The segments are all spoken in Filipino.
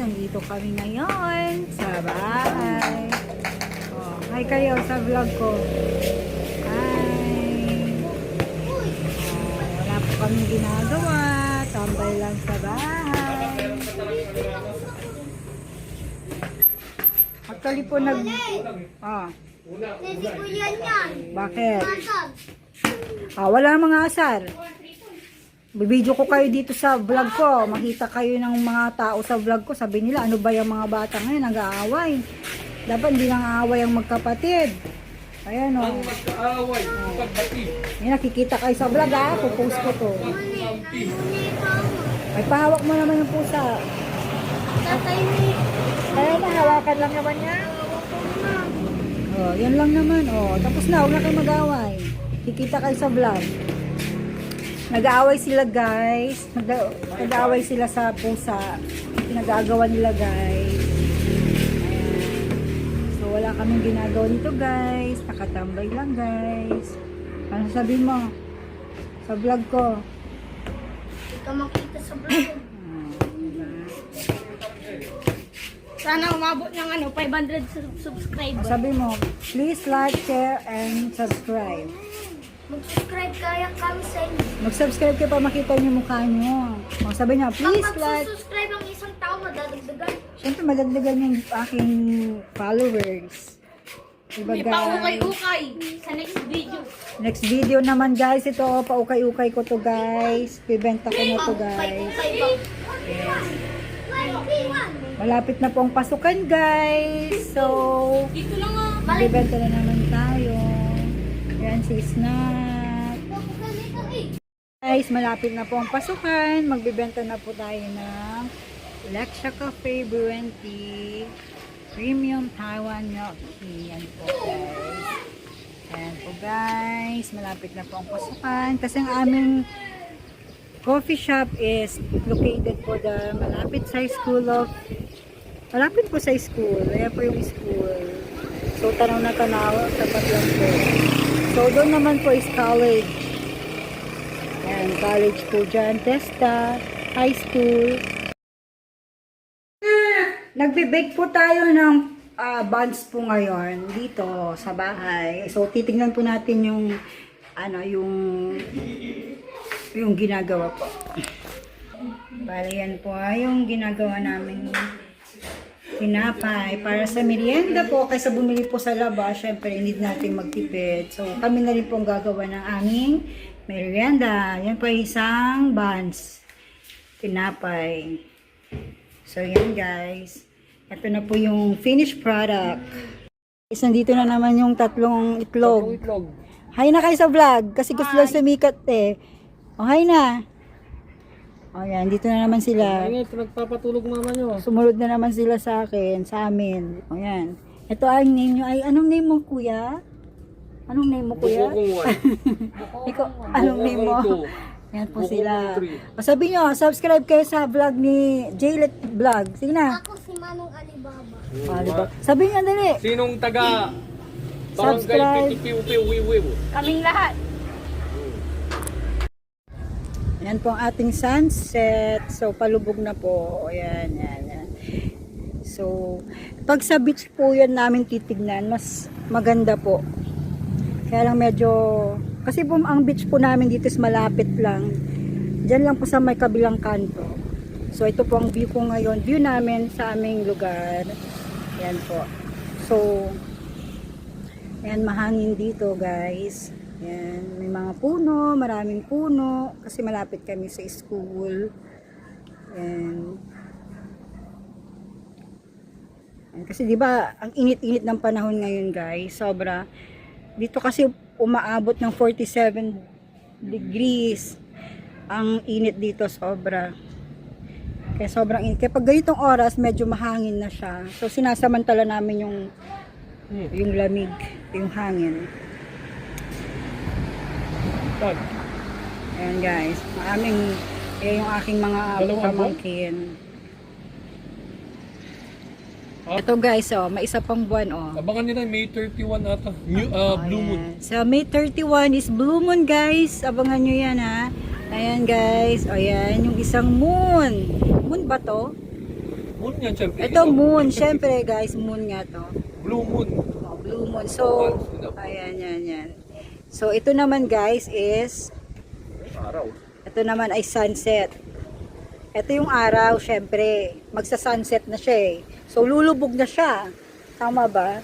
nandito kami ngayon sa bahay. Oh, hi kayo sa vlog ko. Hi. Oh, wala po kaming ginagawa. Tambay lang sa bahay. Actually po Hindi ko yan. bakit? Wala mga asar. Bibidyo ko kayo dito sa vlog ko. Makita kayo ng mga tao sa vlog ko. Sabi nila, ano ba yung mga bata ngayon? Nag-aaway. Dapat hindi nang aaway ang magkapatid. Ayan o. Ang magkaaway, pagbati. Yan, nakikita kayo sa vlog ha. Pupost ko to. Ay, pahawak mo naman yung pusa. Tatay ni. Kaya mahawakan lang naman niya. Oh, yan lang naman. Oh, tapos na, huwag na kayo mag-aaway. Kikita kayo sa vlog. Nag-aaway sila guys. Nag-aaway sila sa pusa. Pinag-aagawan nila guys. Ayan. So wala kaming ginagawa dito guys. Nakatambay lang guys. Ano sabihin mo? Sa vlog ko. Hindi ka makita sa vlog. Diba? Sana umabot ng 500 subscribers. Sabi mo, please like, share, and subscribe. Mag-subscribe kaya kami sa inyo. Mag-subscribe kayo para makita niyo mukha niyo. O, sabi niya, please Pag like. magsusubscribe ang isang tao, madadagdagan. Siyempre, madagdagan yung aking followers. Diba May guys? paukay-ukay sa next video. Next video naman guys, ito paukay-ukay ko to guys. Bibenta ko na to guys. Paukay-ukay ba? Yes. Malapit na po ang pasukan guys. So, Dito lang ah. bibenta na naman tayo. Yan si Snack. Guys, malapit na po ang pasukan. Magbibenta na po tayo ng Lexia Cafe Brewing Tea Premium Taiwan Milk Tea. Yan po guys. Ayan po guys. Malapit na po ang pasukan. Kasi ang aming coffee shop is located po the malapit sa school of malapit po sa school. Ayan po yung school. So, tanaw na tanaw. Tapat lang po. So, doon naman po is college. Ayan, college po dyan. Testa, high school. Nagbe-bake po tayo ng buns po ngayon dito sa bahay. So, titignan po natin yung yung ginagawa po. Bale, yan po yung ginagawa namin tinapay para sa merienda po. Kaysa bumili po sa labas, syempre need natin magtipid. So, kami na rin po ang gagawa ng aming merienda. Yan po isang buns. Tinapay. So, yan guys. Ito na po yung finished product. Guys, nandito na naman yung tatlong itlog. Hi na kayo sa vlog. Kasi gusto lang sumikat eh. O, hi na. O, yan. Dito na naman sila. Ay, nagpapatulog mama nyo. Sumunod na naman sila sa akin, sa amin. O yan. Ito ang name nyo. Ay, anong name mo kuya? Anong name mo kuya? Ikaw, anong name mo? Yan po sila. O sabi nyo, subscribe kayo sa vlog ni Jaylet Vlog. Sige na. Ako si Manong Alibaba. Diba? Sabi nyo, dali. Sinong taga Subscribe. Barangay Piu-Piu-Wiwiw? Kaming lahat. Yan po ang ating sunset. So, palubog na po. Ayan, yan. So, pag sa beach po yan namin titignan, mas maganda po. Kaya lang medyo, kasi po ang beach po namin dito is malapit lang. Diyan lang po sa may kabilang kanto. So, ito po ang view ko ngayon. View namin sa aming lugar. Yan po. So, yan, mahangin dito guys. Yan, may mga puno, maraming puno. Kasi malapit kami sa school. Yan. Yan, kasi di ba ang init-init ng panahon ngayon guys. Sobra. Dito kasi umaabot ng 47 degrees. Ang init dito sobra. Kaya sobrang init. Kaya pag ganitong oras, medyo mahangin na siya. So sinasamantala namin yung lamig, yung hangin. Ayan guys, maraming yung aking mga pamangkin. Ito guys, may isa pang buwan Abangan nila May 31 ata. Blue Moon. So May 31 is Blue Moon guys. Abangan nyo yan ha. Ayan guys. O yan, yung isang moon. Moon ba to? Moon yan, syempre. Ito moon, syempre guys, moon nga to. Blue moon. Oh, blue moon. So, ayan, yan. So, ito naman guys is, Araw. ito naman ay sunset. Ito yung araw, syempre, magsa-sunset na siya eh. So, lulubog na siya. Tama ba?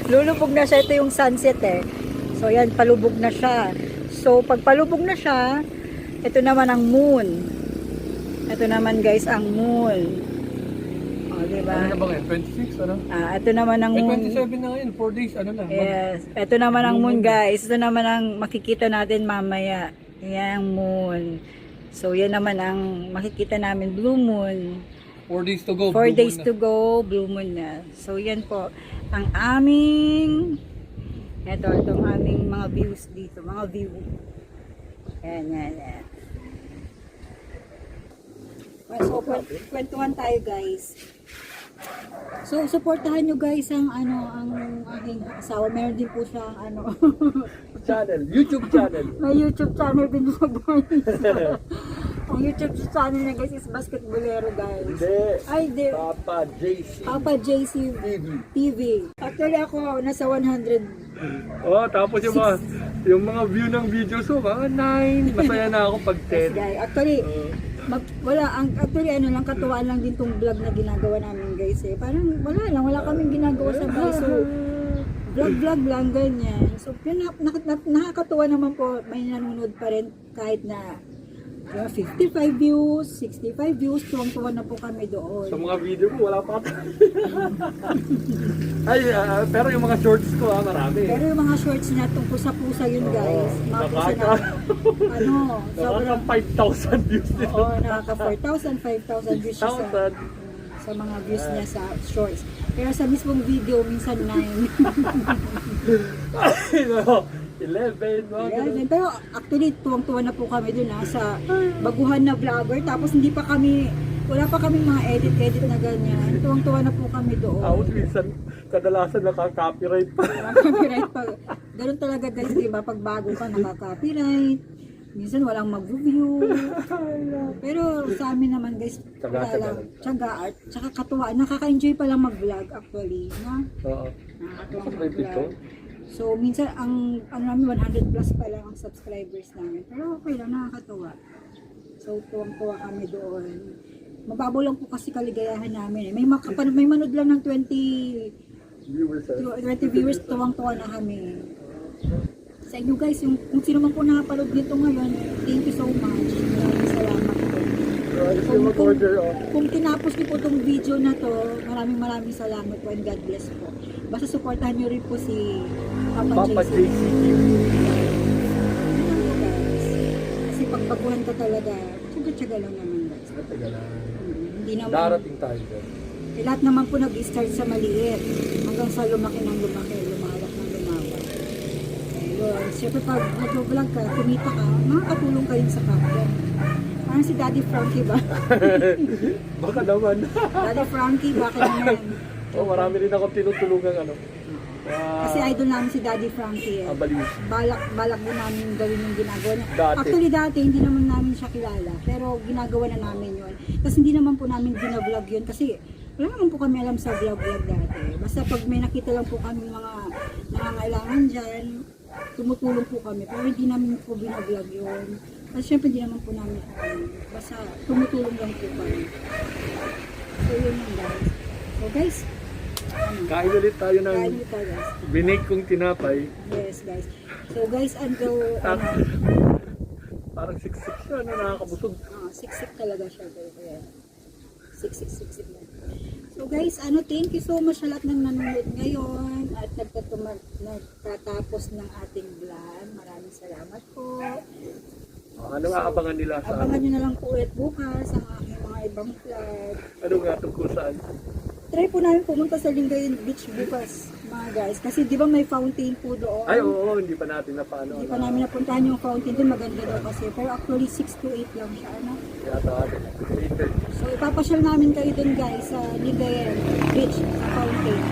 Lulubog na siya, ito yung sunset eh. So, yan, palubog na siya. So, pag palubog na siya, ito naman ang moon. Ito naman guys, ang moon. O, diba? Ano na ba ngayon? 26, ano? Ito naman ang May moon. 27 na ngayon, 4 days, ano na? Yes. Ito naman ang moon guys. Ito naman ang makikita natin mamaya. Yan ang moon. So, yan naman ang makikita namin, blue moon. 4 days to go. 4 blue days moon na. to go, blue moon na. So, yan po. Ang aming, itong aming mga views dito. Mga view. Yan. So, kwentuhan tayo guys. So, supportahan nyo guys ang aking asawa. Meron din po siyang Channel, YouTube channel. may YouTube channel din siya guys. Ang YouTube channel niya guys is Basketballero guys. Hindi. Ay, di. Papa JC. Papa JC TV. Actually ako, nasa 100. Oh, tapos yung mga view ng videos ko, mga 9. Masaya na ako pag Yes, 10. guys. Actually, actually lang katuwaan lang din tong vlog na ginagawa namin guys eh. Parang wala kaming ginagawa sa bahay. So, vlog lang ganyan. So, yun, nakakatuwa naman po, may nanonood pa rin kahit na 55 views, 65 views, tuwang-tuwa na po kami doon. Sa mga video ko, wala pa. Pero yung mga shorts ko, marami. Pero yung mga shorts na tungkol sa pusa yun guys, mga pusa na, sobrang, Nakaka 5,000 views nito. oo, nakaka 4,000, 5,000 views siya sa mga views niya sa shorts. Pero sa mismong video, minsan 9. 11, mga ganun. Yeah, pero actually, tuwang-tuwa na po kami dun sa baguhan na vlogger. Tapos wala pa kami mga edit na ganyan. Tuwang-tuwa na po kami doon. Ako minsan, kadalasan nakaka-copyright pa. Copyright pa. Ganun talaga guys, di ba? Pag bago ka, nakaka-copyright. Minsan walang mag-review. Pero sa amin naman guys, wala lang. Tsaga at tsaka katuwaan. Nakaka-enjoy pa lang mag-vlog actually. Na? Oo. Nakakatuwa Subscribe ito? mag-vlog. So, minsan, ang namin, 100 plus pa lang ang subscribers namin. Pero okay lang, nakakatuwa. So, tuwang-tuwa kami doon. Mababaw lang po kasi kaligayahan namin. May manood lang ng 20 viewers, tuwang-tuwa na kami. Sa inyo guys, kung sino man po nakapanood nito ngayon, thank you so much. Maraming salamat po. Kung tinapos niyo po itong video na to, maraming salamat po and God bless po. Basta supportahan niyo rin po si Papa JC. Kasi pagpaguhan ka talaga, tsaga-tsaga lang naman guys. Hindi naman, Darating tayo dyan. lahat naman po nag-start sa maliit hanggang sa lumaki ng lumaki, lumawak ng lumawak. Ayun, siyempre pag nag-vlog ka, kumita ka, makakatulong ka rin sa kapwa. Parang si Daddy Frankie ba? Baka naman. Daddy Frankie, bakit naman? Oh, marami rin ako tinutulungan Kasi idol namin si Daddy Frankie eh. Baliw. Balak din namin gawin yung ginagawa niya. Dati. Actually dati hindi naman namin siya kilala, pero ginagawa na namin yun. Kasi hindi naman po namin binablog yun kasi wala naman po kami alam sa vlog dati. Basta pag may nakita lang po kami mga nangangailangan dyan, tumutulong po kami. Pero hindi namin po binablog yun. Kasi syempre hindi naman po namin basta tumutulong lang po kami. So yun lang guys. So guys, Kain ulit tayo ng kain nito guys. binake kong tinapay. Yes guys. So guys, until Parang siksik siya, nakakabusog. siksik talaga siya guys. Kaya siksik lang. So guys, thank you so much sa lahat ng nanonood ngayon at nagtatapos ng ating vlog. Maraming salamat po. Ano nga abangan nila sa Abangan nyo na lang po ulit bukas ang aking mga ibang vlog. ano nga tungkol saan? Try po namin pumunta sa Lingayen Beach bukas, mga guys. Kasi di ba may fountain po doon? Ay, oo, hindi pa natin napaano. Hindi pa namin napuntahan yung fountain doon. Maganda daw kasi. Pero actually 6 to 8 lang siya. Yata natin. Later. So ipapasyal namin kayo doon guys sa Lingayen Beach, sa fountain.